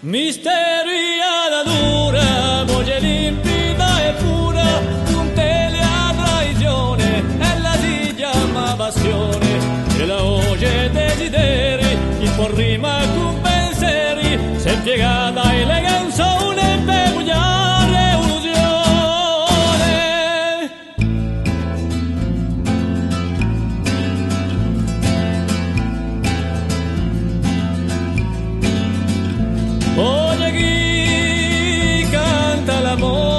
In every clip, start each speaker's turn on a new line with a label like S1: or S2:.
S1: Misteria dura, voce limpida e pura, un tele a traizione, e la si chiama passione, e la voce desideri, il po' rima con pensieri, se è piegata eleganza una peculiare illusione. Oye chi canta l'amore,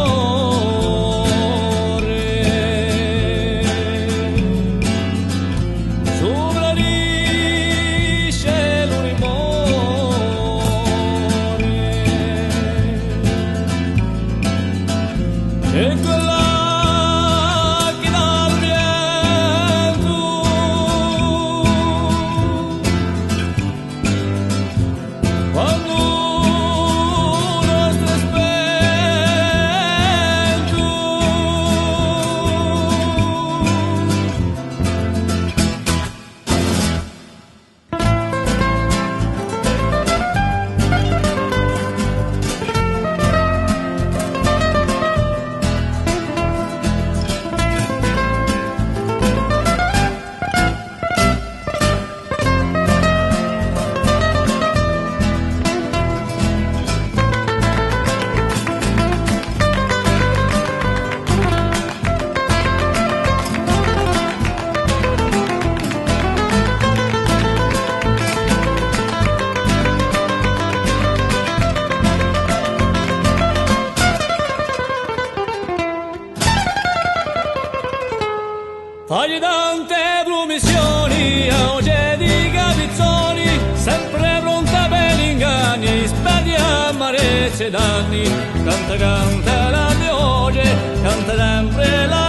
S1: sopra risce l'umore, e quella che dà il vento, quando fagli tante promissioni a voce di capizzoni, sempre pronta per gli inganni, speri amarezze e danni, canta la voce, canta sempre la